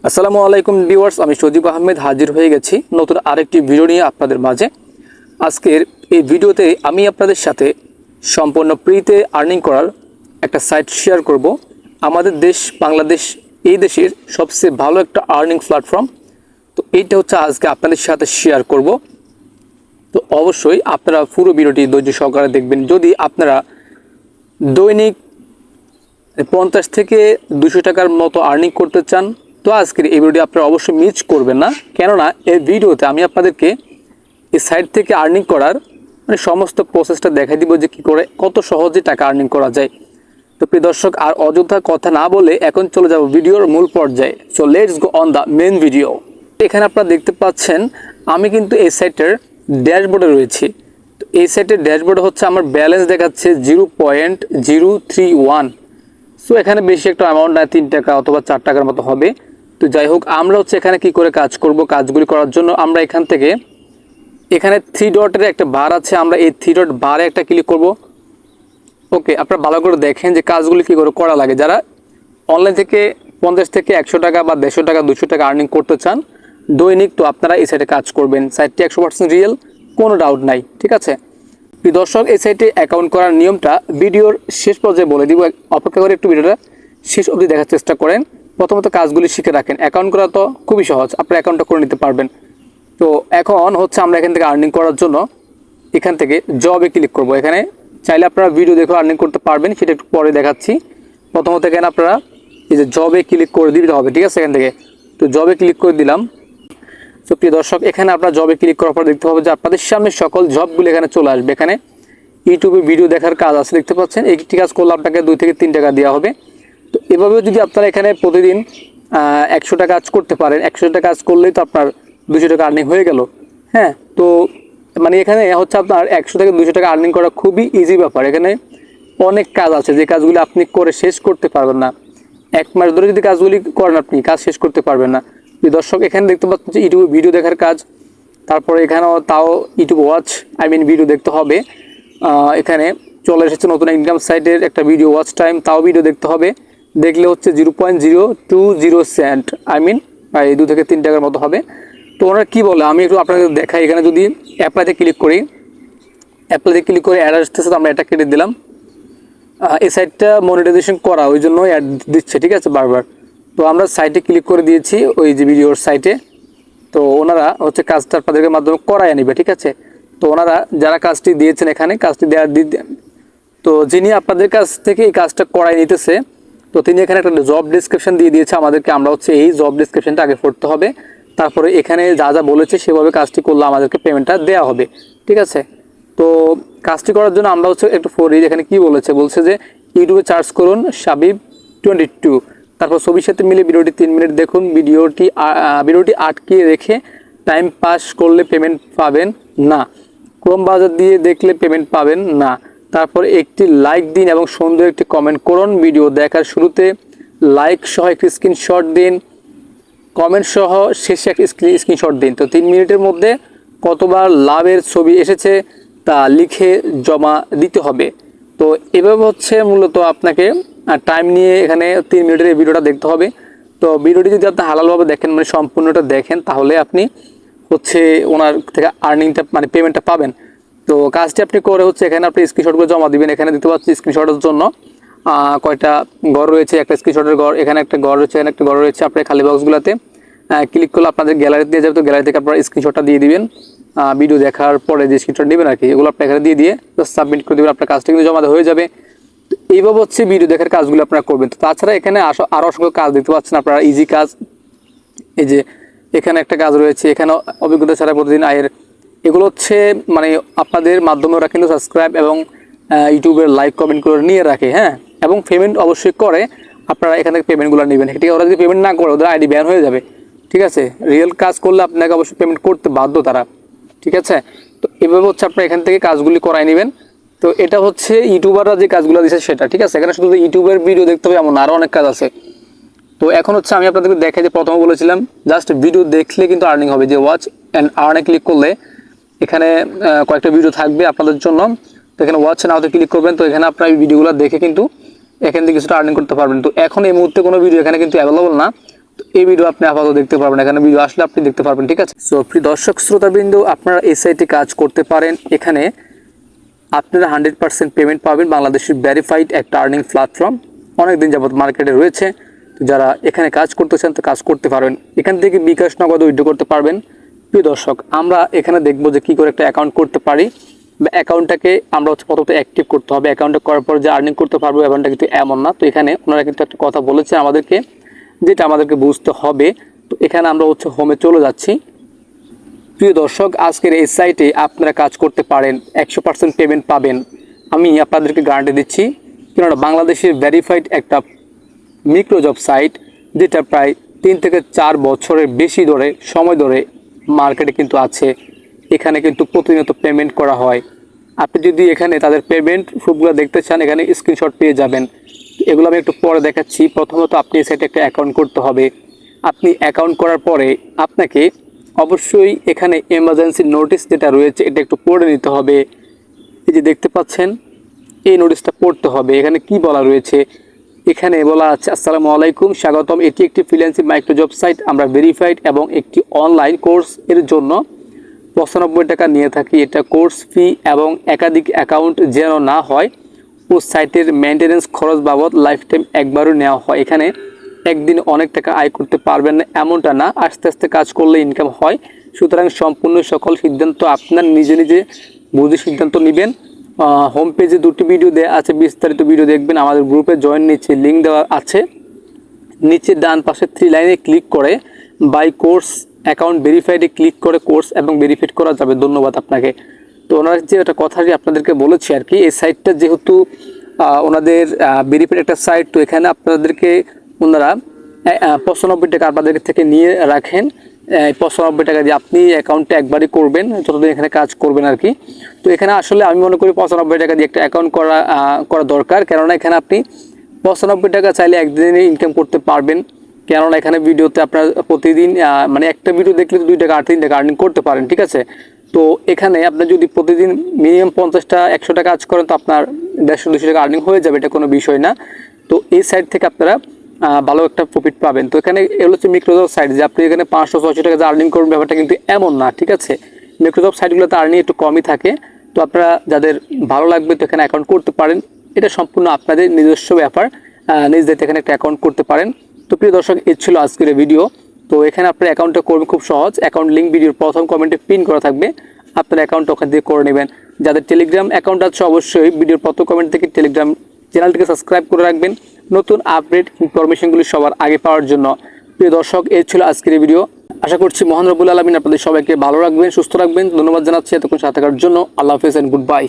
আসসালামু আলাইকুম ভিউয়ার্স, আমি সজীব আহমেদ হাজির হয়ে গেছি নতুন আরেকটি ভিডিও নিয়ে আপনাদের মাঝে। আজকের এই ভিডিওতে আমি আপনাদের সাথে সম্পূর্ণ ফ্রিতে আর্নিং করার একটা সাইট শেয়ার করব। আমাদের দেশ বাংলাদেশ, এই দেশের সবচেয়ে ভালো একটা আর্নিং প্ল্যাটফর্ম। তো এইটা হচ্ছে আজকে আপনাদের সাথে শেয়ার করব। তো অবশ্যই আপনারা পুরো ভিডিওটি ধৈর্য সহকারে দেখবেন। যদি আপনারা দৈনিক 50 থেকে 200 টাকার মতো আর্নিং করতে চান, তো আজকের এই ভিডিওটি আপনারা অবশ্যই মিস করবেন না। কেননা এই ভিডিওতে আমি আপনাদেরকে এই সাইট থেকে আর্নিং করার সমস্ত প্রসেসটা দেখাই দিব, যে কী করে কত সহজে টাকা আর্নিং করা যায়। তো প্রিয় দর্শক, আর অযথা কথা না বলে এখন চলে যাব ভিডিওর মূল পর্যায়ে। So let's go on the main video. এখানে আপনারা দেখতে পাচ্ছেন আমি কিন্তু এই সাইটের ড্যাশবোর্ডে রয়েছি। তো এই সাইটের ড্যাশবোর্ডে হচ্ছে আমার ব্যালেন্স দেখাচ্ছে 0.031। সো এখানে বেশি একটা অ্যামাউন্ট না, 3 টাকা অথবা 4 টাকার মতো হবে। তো যাই হোক, আমরা হচ্ছে এখানে কি করে কাজ করব। কাজগুলি করার জন্য আমরা এখান থেকে এখানে 3 ডটের একটা বার আছে, আমরা এই 3 ডট বারে একটা ক্লিক করব। ওকে, আপনারা ভালো করে দেখেন যে কাজগুলি কী করে করা লাগে। যারা অনলাইন থেকে 50 থেকে 100 টাকা বা 150 টাকা 200 টাকা আর্নিং করতে চান দৈনিক, তো আপনারা এই সাইটে কাজ করবেন। সাইটটি 100% রিয়েল, কোনো ডাউট নাই, ঠিক আছে। প্রিয় দর্শক, এই সাইটে অ্যাকাউন্ট করার নিয়মটা ভিডিওর শেষ পর্যায়ে বলে দিব। অপেক্ষা করে একটু ভিডিওটা শেষ অবধি দেখার চেষ্টা করেন। প্রথমত কাজগুলি শিখে রাখেন। অ্যাকাউন্ট করা তো খুবই সহজ, আপনার অ্যাকাউন্টটা করে নিতে পারবেন। তো এখন হচ্ছে আমরা এখান থেকে আর্নিং করার জন্য এখান থেকে জবে ক্লিক করব। এখানে চাইলে আপনারা ভিডিও দেখে আর্নিং করতে পারবেন, সেটা একটু পরে দেখাচ্ছি। প্রথমত এখানে আপনারা এই যে জবে ক্লিক করে দিতে হবে, ঠিক আছে। এখান থেকে তো জবে ক্লিক করে দিলাম। তো প্রিয় দর্শক, এখানে আপনারা জবে ক্লিক করার পর দেখতে হবে যে আপনাদের সামনে সকল জবগুলো এখানে চলে আসবে। এখানে ইউটিউবে ভিডিও দেখার কাজ আছে, দেখতে পাচ্ছেন। একটি কাজ করলে আপনাকে 2 থেকে 3 টাকা দেওয়া হবে। তো এভাবেও যদি আপনারা এখানে প্রতিদিন 100 টাকা কাজ করতে পারেন, 100 টাকা কাজ করলেই তো আপনার 200 টাকা আর্নিং হয়ে গেল। হ্যাঁ, তো মানে এখানে হচ্ছে আপনার 100 থেকে 200 টাকা আর্নিং করা খুবই ইজি ব্যাপার। এখানে অনেক কাজ আছে যে কাজগুলি আপনি করে শেষ করতে পারবেন না। 1 মাস ধরে যদি কাজগুলি করেন আপনি কাজ শেষ করতে পারবেন না। দর্শক, এখানে দেখতে পাচ্ছেন যে ইউটিউবে ভিডিও দেখার কাজ। তারপরে এখানেও তাও ইউটিউব ওয়াচ ভিডিও দেখতে হবে। এখানে চলে এসেছে নতুন ইনকাম সাইটের একটা ভিডিও ওয়াচ টাইম, তাও ভিডিও দেখতে হবে। দেখলে হচ্ছে 0.020 সেন্ট, প্রায় 2 থেকে 3 টাকার মতো হবে। তো ওনারা কী বলে আমি একটু আপনাদের দেখাই। এখানে যদি অ্যাপ্লাইতে ক্লিক করি, অ্যাপ্লাইতে ক্লিক করে অ্যাড আসতেছে, তো আমরা এটা কেটে দিলাম। এই সাইটটা মনিটাইজেশন করা, ওই জন্য অ্যাড দিচ্ছে, ঠিক আছে, বারবার। তো আমরা সাইটে ক্লিক করে দিয়েছি, ওই যে ভিডিওর সাইটে। তো ওনারা হচ্ছে কাজটা আপনাদেরকে মাধ্যমে করায় নেবে, ঠিক আছে। তো ওনারা যারা কাজটি দিয়েছেন এখানে কাজটি দেওয়ার তো যিনি আপনাদের কাছ থেকে এই কাজটা করায় নিতেছে, তো তিনি এখানে একটা জব ডিসক্রিপশন দিয়ে দিয়েছে আমাদেরকে। আমরা হচ্ছে এই জব ডিসক্রিপশনটা আগে পড়তে হবে, তারপরে এখানে যা যা বলেছে সেভাবে কাজটি করলে আমাদেরকে পেমেন্টটা দেওয়া হবে, ঠিক আছে। তো কাজটি করার জন্য আমরা হচ্ছে একটু পড়ি। এখানে কি বলছে যে ইউটিউবে সার্চ করুন সাবিব 22, তারপর ছবির সাথে মিলে ভিডিওটি 3 মিনিট দেখুন। ভিডিওটি আটকিয়ে রেখে টাইম পাস করলে পেমেন্ট পাবেন না। ক্রোম ব্রাউজার দিয়ে দেখলে পেমেন্ট পাবেন না। তারপর একটি লাইক দিন এবং সুন্দর একটি কমেন্ট করুন। ভিডিও দেখার শুরুতে লাইক সহ একটি স্ক্রিনশট দিন, কমেন্ট সহ শেষে একটি স্ক্রিনশট দিন। তো 3 মিনিটের মধ্যে কতবার লাভের ছবি এসেছে তা লিখে জমা দিতে হবে। তো এভাবে হচ্ছে মূলত আপনাকে টাইম নিয়ে এখানে 3 মিনিটের এই ভিডিওটা দেখতে হবে। তো ভিডিওটি যদি আপনি হালালভাবে দেখেন, মানে সম্পূর্ণটা দেখেন, তাহলে আপনি হচ্ছে ওনার থেকে আর্নিংটা পেমেন্টটা পাবেন। তো কাজটি আপনি করে হচ্ছে এখানে আপনি স্ক্রিনশটগুলো জমা দিবেন। এখানে দিতে পারছি স্ক্রিনশটের জন্য কয়টা ঘর রয়েছে, একটা স্ক্রিনশটের ঘর, এখানে একটা ঘর রয়েছে, এখানে একটা ঘর রয়েছে। আপনার খালি বক্সগুলোতে ক্লিক করলে আপনাদের গ্যালারিতে দিয়ে যাবে। তো গ্যালারি থেকে আপনারা স্ক্রিনশটটা দিয়ে দিবেন। ভিডিও দেখার পরে যে স্ক্রিনশট নেবেন আর কি, এগুলো আপনি এখানে দিয়ে সাবমিট করে দেবেন। আপনার কাজটা কিন্তু জমা হয়ে যাবে। তো এইভাবে হচ্ছে ভিডিও দেখার কাজগুলো আপনারা করবেন। তো তাছাড়া এখানে আরও অসংখ্য কাজ দেখতে পাচ্ছেন আপনারা, ইজি কাজ। এই যে এখানে একটা কাজ রয়েছে, এখানে অভিজ্ঞতা ছাড়া প্রতিদিন আয়ের, এগুলো হচ্ছে আপনাদের মাধ্যমে ওরা কিন্তু সাবস্ক্রাইব এবং ইউটিউবের লাইক কমেন্ট করে নিয়ে রাখে। হ্যাঁ, এবং পেমেন্ট অবশ্যই করে। আপনারা এখান থেকে পেমেন্টগুলো নেবেন, ঠিক আছে। ওরা যদি পেমেন্ট না করে ওদের আইডি ব্যান হয়ে যাবে, ঠিক আছে। রিয়েল কাজ করলে আপনাকে অবশ্যই পেমেন্ট করতে বাধ্য তারা, ঠিক আছে। তো এভাবে হচ্ছে আপনারা এখান থেকে কাজগুলি করাই নেবেন। তো এটা হচ্ছে ইউটিউবাররা যে কাজগুলো দিচ্ছে সেটা, ঠিক আছে। এখানে শুধু ইউটিউবের ভিডিও দেখতে হবে এমন আরও অনেক কাজ আছে। তো এখন হচ্ছে আমি আপনাদেরকে দেখাই যে প্রথমে বলেছিলাম জাস্ট ভিডিও দেখলে কিন্তু আর্নিং হবে। যে ওয়াচ অ্যান্ড আর্নে ক্লিক করলে এখানে কয়েকটা ভিডিও থাকবে আপনাদের জন্য। তো এখানে ওয়াচ নাওতে ক্লিক করবেন। তো এখানে আপনার এই ভিডিওগুলো দেখে কিন্তু এখান থেকে কিছুটা আর্নিং করতে পারবেন। তো এখন এই মুহূর্তে কোনো ভিডিও এখানে কিন্তু অ্যাভেলেবল না। এই ভিডিও আপনি আপাতত দেখতে পারবেন, এখানে ভিডিও আসলে আপনি দেখতে পারবেন, ঠিক আছে। সো প্রিয় দর্শক শ্রোতাবৃন্দ, আপনারা এই সাইটে কাজ করতে পারেন। এখানে আপনারা 100% পেমেন্ট পাবেন। বাংলাদেশের ভেরিফাইড একটা আর্নিং প্ল্যাটফর্ম, অনেকদিন যাবত মার্কেটে রয়েছে। তো যারা এখানে কাজ করতে চান তো কাজ করতে পারবেন। এখান থেকে বিকাশ নগদ উইথড্র করতে পারবেন। প্রিয় দর্শক, আমরা এখানে দেখব যে কী করে একটা অ্যাকাউন্ট করতে পারি, বা অ্যাকাউন্টটাকে আমরা প্রথমত অ্যাক্টিভ করতে হবে। অ্যাকাউন্টটা করার পর যে আর্নিং করতে পারবো এমনটা কিন্তু এমন না। তো এখানে ওনারা কিন্তু একটা কথা বলেছে আমাদেরকে, যেটা আমাদেরকে বুঝতে হবে। তো এখানে আমরা হোমে চলে যাচ্ছি। প্রিয় দর্শক, আজকের এই সাইটে আপনারা কাজ করতে পারেন, 100% পেমেন্ট পাবেন। আমি আপনাদেরকে গ্যারান্টি দিচ্ছি, কেননা বাংলাদেশের ভেরিফাইড একটা মিক্রো জব সাইট, যেটা প্রায় 3 থেকে 4 বছরের বেশি সময় ধরে মার্কেটে কিন্তু আছে। এখানে কিন্তু প্রতিনিয়ত পেমেন্ট করা হয়। আপনি যদি এখানে তাদের পেমেন্ট প্রুফগুলো দেখতে চান, এখানে স্ক্রিনশট পেয়ে যাবেন। এগুলো আমি একটু পরে দেখাচ্ছি। প্রথমত আপনি এই সাইটে একটা অ্যাকাউন্ট করতে হবে। আপনি অ্যাকাউন্ট করার পরে আপনাকে অবশ্যই এখানে এমার্জেন্সি নোটিশ যেটা রয়েছে এটা একটু পড়ে নিতে হবে। এই যে দেখতে পাচ্ছেন, এই নোটিশটা পড়তে হবে। এখানে কি বলা রয়েছে, এখানে বলা আছে, আসসালামু আলাইকুম, স্বাগতম। এটি একটি ফ্রিল্যান্সিং মাইক্রো জব সাইট। আমরা ভেরিফাইড এবং একটি অনলাইন কোর্স এর জন্য 95 টাকা নিয়ে থাকি। এটা কোর্স ফি এবং একাধিক অ্যাকাউন্ট যেন না হয় ও সাইটের মেনটেন্যান্স খরচ বাবদ লাইফ টাইম একবারও নেওয়া হয়। এখানে একদিন অনেক টাকা আয় করতে পারবেন না এমনটা না, আস্তে আস্তে কাজ করলে ইনকাম হয়। সুতরাং সম্পূর্ণ সকল সিদ্ধান্ত আপনার নিজে নিজে বুঝে সিদ্ধান্ত নেবেন। হোম পেজে 2টি ভিডিও দেওয়া আছে, বিস্তারিত ভিডিও দেখবেন। আমাদের গ্রুপে জয়েন নিচে লিঙ্ক দেওয়া আছে। নিচে ডান পাশে 3 লাইনে ক্লিক করে বাই কোর্স অ্যাকাউন্ট ভেরিফাইডে ক্লিক করে কোর্স এবং ভেরিফাইড করা যাবে। ধন্যবাদ আপনাকে। তো ওনারা যে একটা কথাটি আপনাদেরকে বলেছি আর কি, এই সাইটটা যেহেতু ওনাদের ভেরিফাইড একটা সাইট, তো এখানে আপনাদেরকে ওনারা 95 টাকা আপনাদের থেকে নিয়ে রাখেন। 95 টাকা দিয়ে আপনি অ্যাকাউন্টটা একবারই করবেন, যতদিন এখানে কাজ করবেন আর কি। তো এখানে আসলে আমি মনে করি 95 টাকা দিয়ে একটা অ্যাকাউন্ট করা দরকার, কেননা এখানে আপনি 95 টাকা চাইলে একদিনে ইনকাম করতে পারবেন। কেননা এখানে ভিডিওতে আপনার প্রতিদিন মানে একটা ভিডিও দেখলে তো 2 টাকা 3 টাকা আর্নিং করতে পারেন, ঠিক আছে। তো এখানে আপনি যদি প্রতিদিন মিনিমাম 50টা 100 টাকা কাজ করেন, তো আপনার 150-200 টাকা আর্নিং হয়ে যাবে, এটা কোনো বিষয় না। তো এই সাইট থেকে আপনারা ভালো একটা প্রফিট পাবেন। তো এখানে এগুলো হচ্ছে মিক্রোজব সাইট, যে আপনি এখানে 500-600 টাকা যে আর্নিং করবেন, ব্যাপারটা কিন্তু এমন না, ঠিক আছে। মিক্রোজব সাইটগুলোতে আর্নিং একটু কমই থাকে। তো আপনারা যাদের ভালো লাগবে তো এখানে অ্যাকাউন্ট করতে পারেন। এটা সম্পূর্ণ আপনাদের নিজস্ব ব্যাপার, নিজেদের এখানে একটা অ্যাকাউন্ট করতে পারেন। তো প্রিয় দর্শক, এই ছিল আজকের ভিডিও। তো এখানে আপনার অ্যাকাউন্টটা করবেন খুব সহজ। অ্যাকাউন্ট লিঙ্ক ভিডিওর প্রথম কমেন্টে পিন করা থাকবে, আপনার অ্যাকাউন্ট ওখান থেকে করে নেবেন। যাদের টেলিগ্রাম অ্যাকাউন্ট আছে অবশ্যই ভিডিওর প্রথম কমেন্ট থেকে টেলিগ্রাম চ্যানেলটিকে সাবস্ক্রাইব করে রাখবেন, নতুন আপডেট ইনফরমেশনগুলি সবার আগে পাওয়ার জন্য। প্রিয় দর্শক, এই ছিল আজকের ভিডিও। আশা করছি মহান রব্বুল আলামিন আপনাদের সবাইকে ভালো রাখবেন, সুস্থ রাখবেন। ধন্যবাদ জানাচ্ছি এতক্ষণ সাথে থাকার জন্য। আল্লাহ হাফেজ এন্ড গুড বাই।